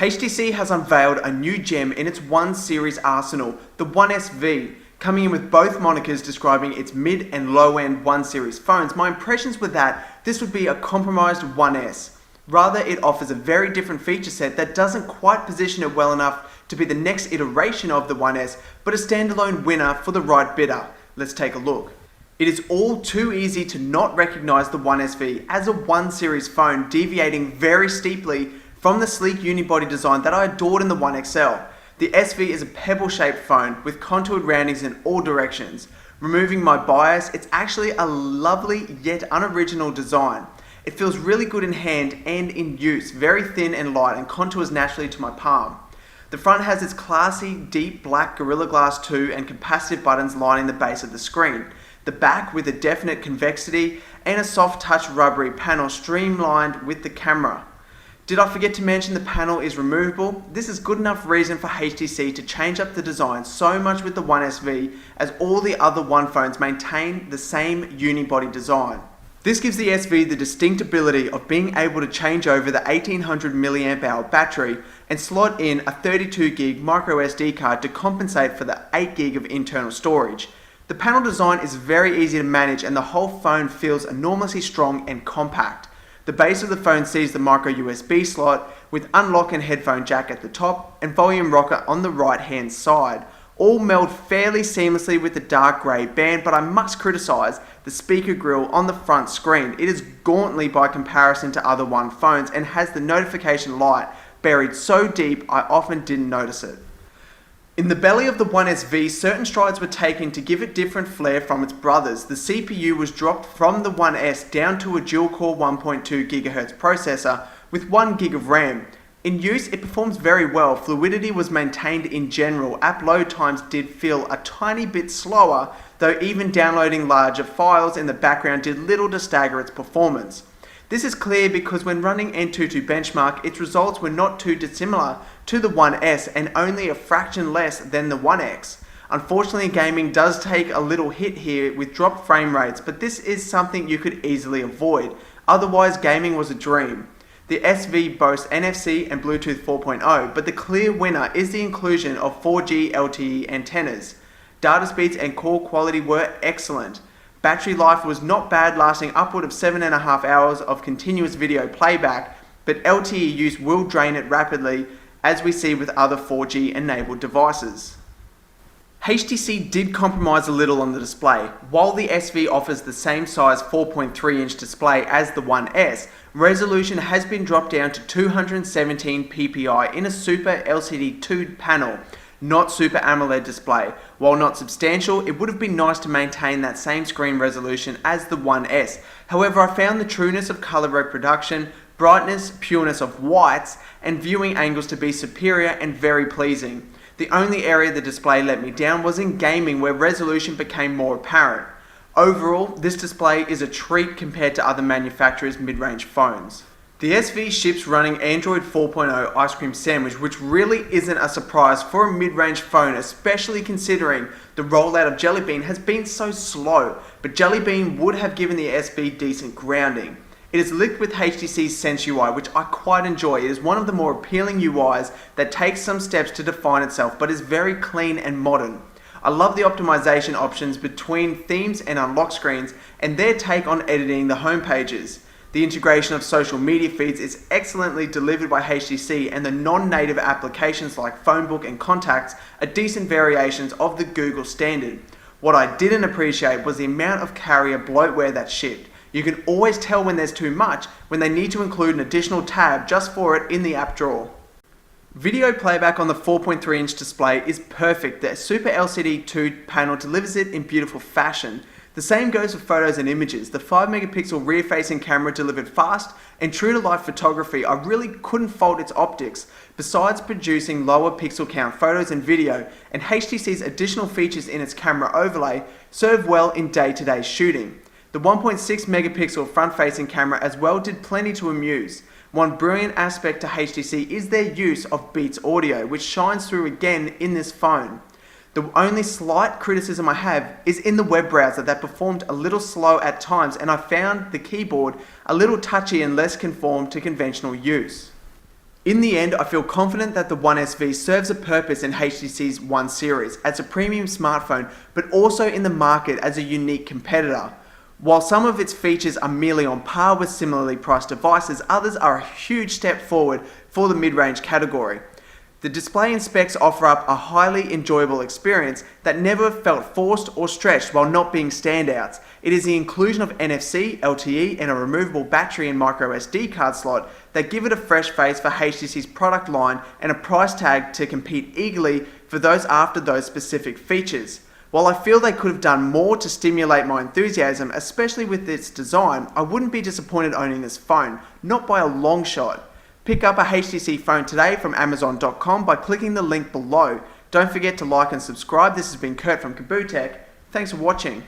HTC has unveiled a new gem in its One series arsenal, the ONE SV, coming in with both monikers describing its mid and low-end One series phones. My impressions were that this would be a compromised One S. Rather, it offers a very different feature set that doesn't quite position it well enough to be the next iteration of the One S, but a standalone winner for the right bidder. Let's take a look. It is all too easy to not recognize the One SV as a One series phone, deviating very steeply from the sleek unibody design that I adored in the One XL. The SV is a pebble-shaped phone with contoured roundings in all directions. Removing my bias, it's actually a lovely yet unoriginal design. It feels really good in hand and in use, very thin and light and contours naturally to my palm. The front has its classy, deep black Gorilla Glass 2 and capacitive buttons lining the base of the screen. The back with a definite convexity and a soft touch rubbery panel streamlined with the camera. Did I forget to mention the panel is removable? This is good enough reason for HTC to change up the design so much with the One SV, as all the other One phones maintain the same unibody design. This gives the SV the distinct ability of being able to change over the 1800 mAh battery and slot in a 32GB microSD card to compensate for the 8GB of internal storage. The panel design is very easy to manage and the whole phone feels enormously strong and compact. The base of the phone sees the micro USB slot with unlock and headphone jack at the top and volume rocker on the right hand side. All meld fairly seamlessly with the dark grey band, but I must criticise the speaker grille on the front screen. It is gauntly by comparison to other One phones and has the notification light buried so deep I often didn't notice it. In the belly of the One SV, certain strides were taken to give it different flair from its brothers. The CPU was dropped from the One S down to a dual-core 1.2 GHz processor with 1 GB of RAM. In use, it performs very well. Fluidity was maintained in general. App load times did feel a tiny bit slower, though even downloading larger files in the background did little to stagger its performance. This is clear because when running Antutu benchmark, its results were not too dissimilar to the One S and only a fraction less than the One X. Unfortunately, gaming does take a little hit here with dropped frame rates, but this is something you could easily avoid. Otherwise, gaming was a dream. The SV boasts NFC and Bluetooth 4.0, but the clear winner is the inclusion of 4G LTE antennas. Data speeds and call quality were excellent. Battery life was not bad, lasting upward of 7.5 hours of continuous video playback, but LTE use will drain it rapidly, as we see with other 4G enabled devices. HTC did compromise a little on the display. While the SV offers the same size 4.3-inch display as the One S, resolution has been dropped down to 217 ppi in a Super LCD 2 panel, not Super AMOLED display. While not substantial, it would have been nice to maintain that same screen resolution as the One S. However, I found the trueness of color reproduction, brightness, pureness of whites, and viewing angles to be superior and very pleasing. The only area the display let me down was in gaming, where resolution became more apparent. Overall, this display is a treat compared to other manufacturers' mid-range phones. The SV ships running Android 4.0 Ice Cream Sandwich, which really isn't a surprise for a mid-range phone, especially considering the rollout of Jelly Bean has been so slow, but Jelly Bean would have given the SV decent grounding. It is linked with HTC's Sense UI, which I quite enjoy. It is one of the more appealing UIs that takes some steps to define itself, but is very clean and modern. I love the optimization options between themes and unlock screens and their take on editing the home pages. The integration of social media feeds is excellently delivered by HTC, and the non-native applications like Phonebook and Contacts are decent variations of the Google standard. What I didn't appreciate was the amount of carrier bloatware that shipped. You can always tell when there's too much when they need to include an additional tab just for it in the app drawer. Video playback on the 4.3-inch display is perfect. The Super LCD 2 panel delivers it in beautiful fashion. The same goes for photos and images. The 5-megapixel rear-facing camera delivered fast and true-to-life photography. I really couldn't fault its optics. Besides producing lower pixel count photos and video, and HTC's additional features in its camera overlay serve well in day-to-day shooting. The 1.6 megapixel front-facing camera as well did plenty to amuse. One brilliant aspect to HTC is their use of Beats audio, which shines through again in this phone. The only slight criticism I have is in the web browser that performed a little slow at times, and I found the keyboard a little touchy and less conformed to conventional use. In the end, I feel confident that the ONE SV serves a purpose in HTC's One series as a premium smartphone, but also in the market as a unique competitor. While some of its features are merely on par with similarly priced devices, others are a huge step forward for the mid-range category. The display and specs offer up a highly enjoyable experience that never felt forced or stretched while not being standouts. It is the inclusion of NFC, LTE, and a removable battery and micro SD card slot that give it a fresh face for HTC's product line and a price tag to compete eagerly for those after those specific features. While I feel they could have done more to stimulate my enthusiasm, especially with its design, I wouldn't be disappointed owning this phone, not by a long shot. Pick up a HTC phone today from Amazon.com by clicking the link below. Don't forget to like and subscribe. This has been Kurt from KABOOtech. Thanks for watching.